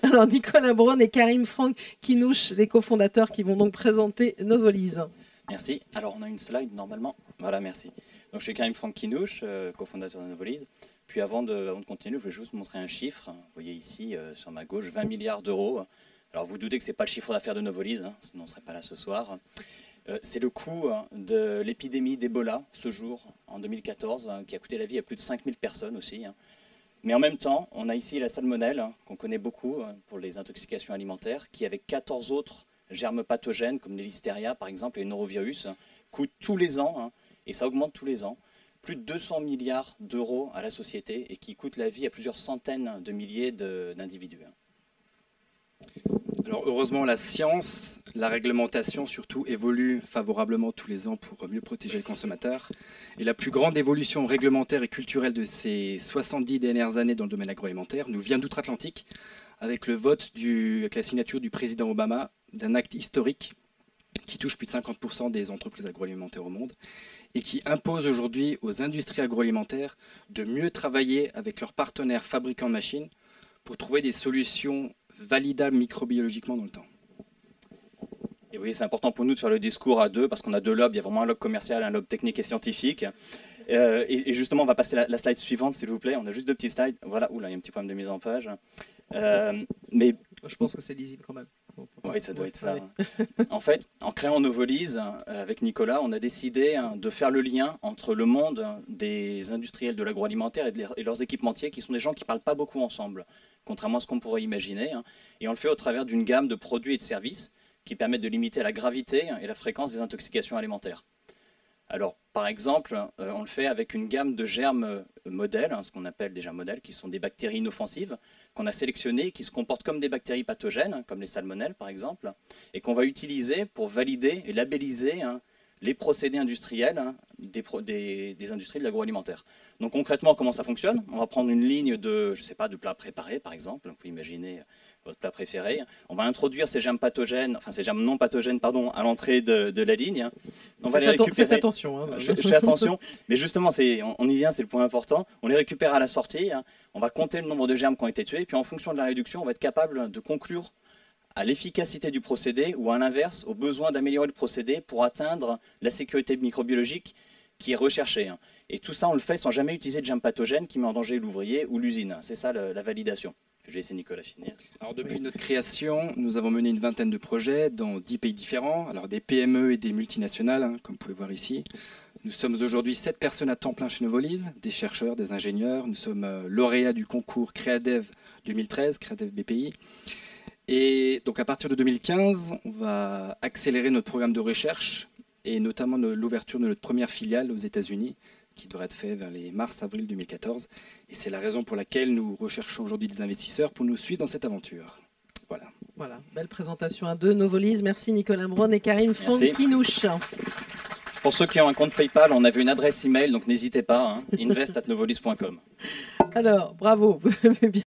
Alors, Nicolas Braun et Karim Franck Kinouche, les cofondateurs qui vont donc présenter Novolise. Merci. Alors, on a une slide normalement. Voilà, merci. Donc, je suis Karim Franck Kinouche, cofondateur de Novolise. Puis, avant de continuer, je vais juste vous montrer un chiffre. Vous voyez ici, sur ma gauche, 20 milliards d'euros. Alors, vous doutez que ce n'est pas le chiffre d'affaires de Novolise, hein, sinon on ne serait pas là ce soir. C'est le coût de l'épidémie d'Ebola, ce jour, en 2014, qui a coûté la vie à plus de 5000 personnes aussi. Mais en même temps, on a ici la salmonelle, qu'on connaît beaucoup pour les intoxications alimentaires, qui, avec 14 autres germes pathogènes, comme les listeria par exemple, et les norovirus, coûte tous les ans, et ça augmente tous les ans, plus de 200 milliards d'euros à la société, et qui coûte la vie à plusieurs centaines de milliers d'individus. Alors heureusement, la science, la réglementation surtout, évolue favorablement tous les ans pour mieux protéger le consommateur. Et la plus grande évolution réglementaire et culturelle de ces 70 dernières années dans le domaine agroalimentaire nous vient d'outre-Atlantique, avec le vote, avec la signature du président Obama d'un acte historique qui touche plus de 50% des entreprises agroalimentaires au monde et qui impose aujourd'hui aux industries agroalimentaires de mieux travailler avec leurs partenaires fabricants de machines pour trouver des solutions validables microbiologiquement dans le temps. Et oui, c'est important pour nous de faire le discours à deux, parce qu'on a deux lobes, il y a vraiment un lobe commercial, un lobe technique et scientifique. Et justement, on va passer la slide suivante, s'il vous plaît. On a juste deux petits slides. Voilà, oula, il y a un petit problème de mise en page. Mais je pense que c'est lisible quand même. Oui, ça doit être ça. En fait, en créant Novolise, avec Nicolas, on a décidé de faire le lien entre le monde des industriels de l'agroalimentaire et leurs équipementiers, qui sont des gens qui ne parlent pas beaucoup ensemble, contrairement à ce qu'on pourrait imaginer. Et on le fait au travers d'une gamme de produits et de services qui permettent de limiter la gravité et la fréquence des intoxications alimentaires. Alors, par exemple, on le fait avec une gamme de germes modèles, ce qu'on appelle déjà modèles, qui sont des bactéries inoffensives, qu'on a sélectionnées, qui se comportent comme des bactéries pathogènes, comme les salmonelles par exemple, et qu'on va utiliser pour valider et labelliser les procédés industriels des industries de l'agroalimentaire. Donc concrètement, comment ça fonctionne? On va prendre une ligne de, je sais pas, de plats préparés par exemple, vous pouvez imaginer votre plat préféré. On va introduire ces germes pathogènes, enfin ces germes non pathogènes, pardon, à l'entrée de la ligne. On va les récupérer. Faites attention. Je fais attention, mais justement, on y vient, c'est le point important. On les récupère à la sortie, on va compter le nombre de germes qui ont été tués, puis en fonction de la réduction, on va être capable de conclure à l'efficacité du procédé ou à l'inverse, au besoin d'améliorer le procédé pour atteindre la sécurité microbiologique qui est recherchée. Et tout ça, on le fait sans jamais utiliser de germes pathogènes qui met en danger l'ouvrier ou l'usine. C'est ça la validation. Je vais laisser Nicolas finir. Alors depuis notre création, nous avons mené une vingtaine de projets dans 10 pays différents, alors des PME et des multinationales, comme vous pouvez voir ici. Nous sommes aujourd'hui 7 personnes à temps plein chez Novolise, des chercheurs, des ingénieurs. Nous sommes lauréats du concours CréaDev 2013, CréaDev BPI. Et donc à partir de 2015, on va accélérer notre programme de recherche et notamment l'ouverture de notre première filiale aux États-Unis, qui devrait être fait vers les mars-avril 2014. Et c'est la raison pour laquelle nous recherchons aujourd'hui des investisseurs pour nous suivre dans cette aventure. Voilà, belle présentation à deux. Novolise, merci Nicolas Braun et Karim Franck Kinouche. Pour ceux qui ont un compte PayPal, on avait une adresse email, donc n'hésitez pas, invest@novolise.com. Alors, bravo, vous avez bien